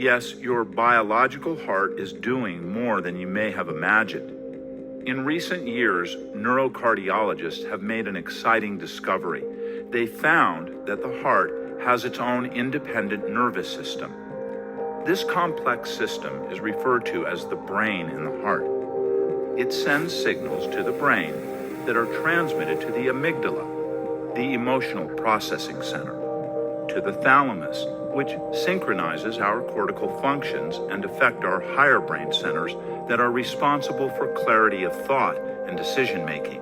Yes, your biological heart is doing more than you may have imagined. In recent years, neurocardiologists have made an exciting discovery. They found that the heart has its own independent nervous system. This complex system is referred to as the brain in the heart. It sends signals to the brain that are transmitted to the amygdala, the emotional processing center, to the thalamus, which synchronizes our cortical functions and affect our higher brain centers that are responsible for clarity of thought and decision-making.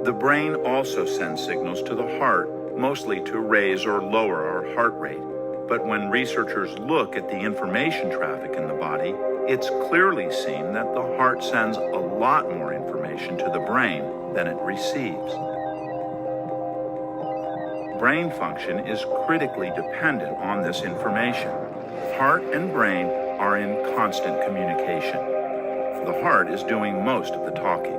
The brain also sends signals to the heart, mostly to raise or lower our heart rate. But when researchers look at the information traffic in the body, it's clearly seen that the heart sends a lot more information to the brain than it receives. Brain function is critically dependent on this information. Heart and brain are in constant communication. The heart is doing most of the talking.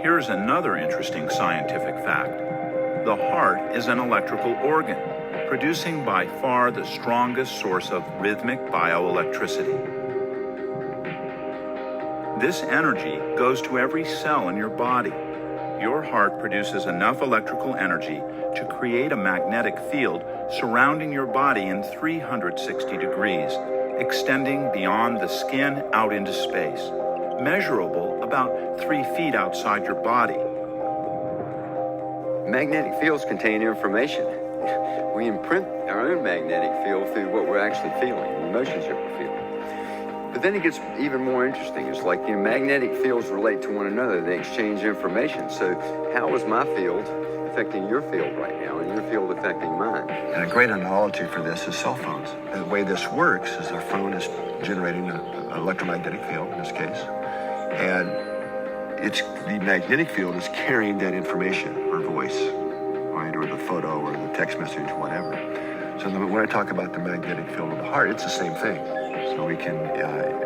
Here's another interesting scientific fact. The heart is an electrical organ, producing by far the strongest source of rhythmic bioelectricity. This energy goes to every cell in your body. Your heart produces enough electrical energy to create a magnetic field surrounding your body in 360 degrees, extending beyond the skin out into space, measurable about 3 feet outside your body. Magnetic fields contain information. We imprint our own magnetic field through what we're actually feeling, the emotions that we're feeling. But then it gets even more interesting. It's like, magnetic fields relate to one another. They exchange information. So how is my field affecting your field right now and your field affecting mine? And a great analogy for this is cell phones. The way this works is our phone is generating an electromagnetic field in this case. And the magnetic field is carrying that information, or voice, right, or the photo, or the text message, whatever. So when I talk about the magnetic field of the heart, it's the same thing. So we can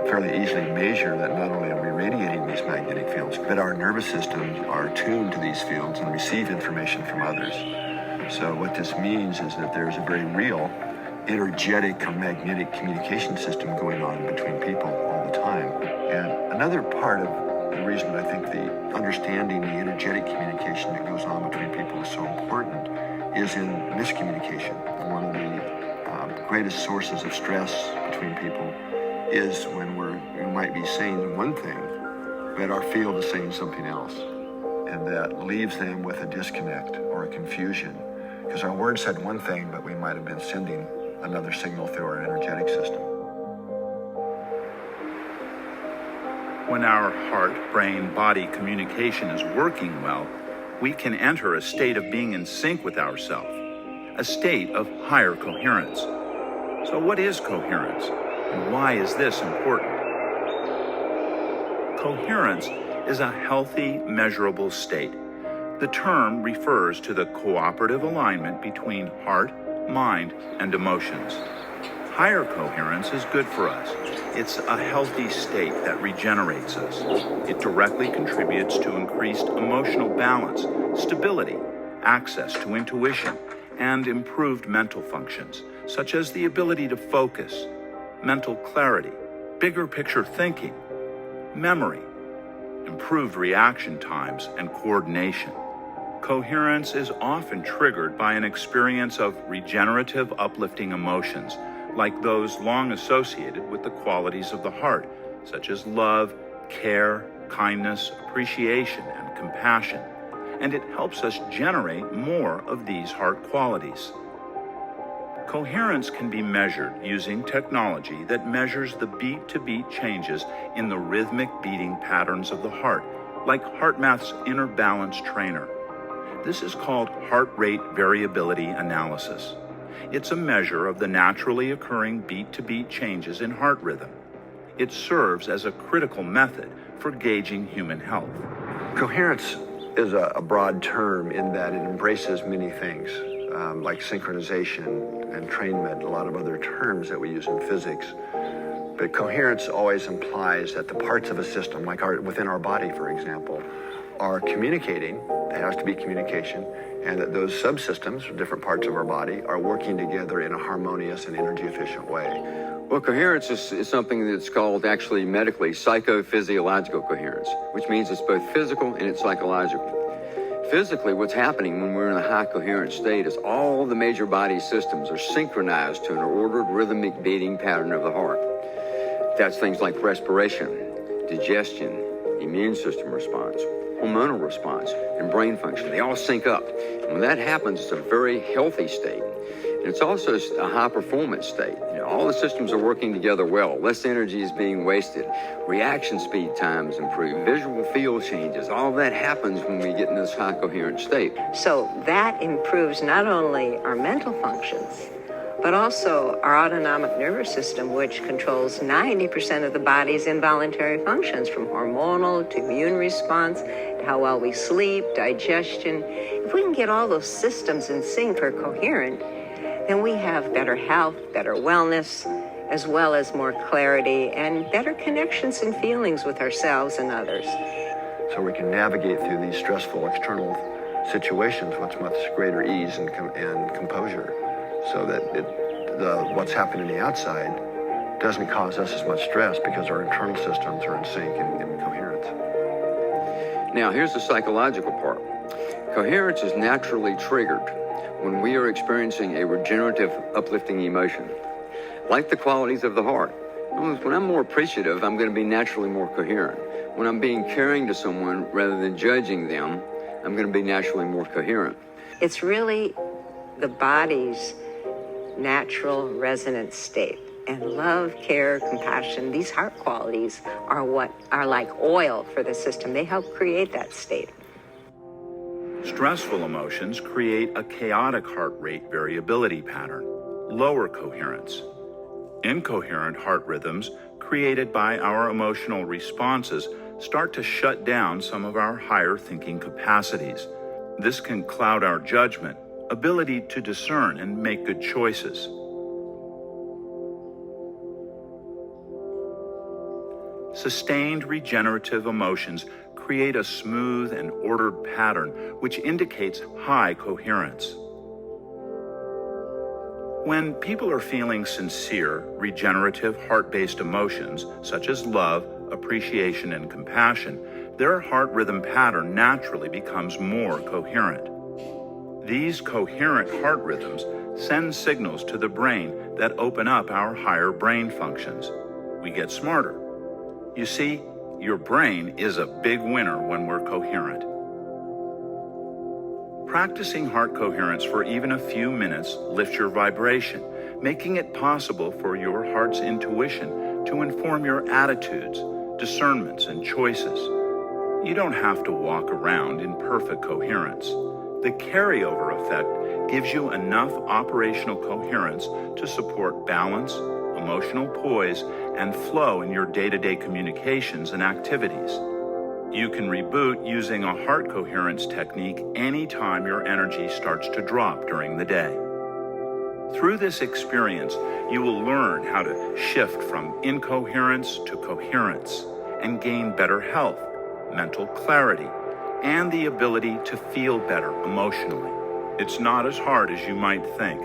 fairly easily measure that not only are we radiating these magnetic fields, but our nervous systems are tuned to these fields and receive information from others. So what this means is that there's a very real energetic or magnetic communication system going on between people all the time. And another part of the reason I think the understanding the energetic communication that goes on between people is so important is in miscommunication. One of the greatest sources of stress between people is when we might be saying one thing, but our field is saying something else. And that leaves them with a disconnect or a confusion, because our word said one thing, but we might have been sending another signal through our energetic system. When our heart-brain-body communication is working well, we can enter a state of being in sync with ourselves, a state of higher coherence. So what is coherence, and why is this important? Coherence is a healthy, measurable state. The term refers to the cooperative alignment between heart, mind, and emotions. Higher coherence is good for us. It's a healthy state that regenerates us. It directly contributes to increased emotional balance, stability, access to intuition, and improved mental functions, such as the ability to focus, mental clarity, bigger picture thinking, memory, improved reaction times, and coordination. Coherence is often triggered by an experience of regenerative, uplifting emotions, like those long associated with the qualities of the heart, such as love, care, kindness, appreciation, and compassion. And it helps us generate more of these heart qualities. Coherence can be measured using technology that measures the beat-to-beat changes in the rhythmic beating patterns of the heart, like HeartMath's Inner Balance Trainer. This is called heart rate variability analysis. It's a measure of the naturally occurring beat-to-beat changes in heart rhythm. It serves as a critical method for gauging human health. Coherence is a broad term in that it embraces many things, like synchronization, entrainment, a lot of other terms that we use in physics. But coherence always implies that the parts of a system, like within our body, for example, are communicating. There has to be communication, and that those subsystems, different parts of our body, are working together in a harmonious and energy efficient way. Well, coherence is something that's called actually medically psychophysiological coherence, which means it's both physical and it's psychological. Physically, what's happening when we're in a high coherent state is all the major body systems are synchronized to an ordered rhythmic beating pattern of the heart. That's things like respiration, digestion, immune system response, hormonal response, and brain function. They all sync up. And when that happens, it's a very healthy state. And it's also a high performance state. All the systems are working together well. Less energy is being wasted. Reaction speed times improve. Visual field changes. All that happens when we get in this high coherent state. So that improves not only our mental functions, but also our autonomic nervous system, which controls 90% of the body's involuntary functions, from hormonal to immune response, to how well we sleep, digestion. If we can get all those systems in sync or coherent, then we have better health, better wellness, as well as more clarity and better connections and feelings with ourselves and others. So we can navigate through these stressful external situations with much greater ease and composure, so that what's happening on the outside doesn't cause us as much stress because our internal systems are in sync and coherent. Now, here's the psychological part. Coherence is naturally triggered when we are experiencing a regenerative, uplifting emotion, like the qualities of the heart. When I'm more appreciative, I'm going to be naturally more coherent. When I'm being caring to someone rather than judging them, I'm going to be naturally more coherent. It's really the body's natural resonant state. And love, care, compassion, these heart qualities are what are like oil for the system. They help create that state. Stressful emotions create a chaotic heart rate variability pattern, lower coherence. Incoherent heart rhythms created by our emotional responses start to shut down some of our higher thinking capacities. This can cloud our judgment, ability to discern and make good choices. Sustained regenerative emotions create a smooth and ordered pattern which indicates high coherence. When people are feeling sincere, regenerative, heart-based emotions, such as love, appreciation, and compassion, their heart rhythm pattern naturally becomes more coherent. These coherent heart rhythms send signals to the brain that open up our higher brain functions. We get smarter. You see, your brain is a big winner when we're coherent. Practicing heart coherence for even a few minutes lifts your vibration, making it possible for your heart's intuition to inform your attitudes, discernments, and choices. You don't have to walk around in perfect coherence. The carryover effect gives you enough operational coherence to support balance, emotional poise, and flow in your day-to-day communications and activities. You can reboot using a heart coherence technique anytime your energy starts to drop during the day. Through this experience, you will learn how to shift from incoherence to coherence and gain better health, mental clarity, and the ability to feel better emotionally. It's not as hard as you might think.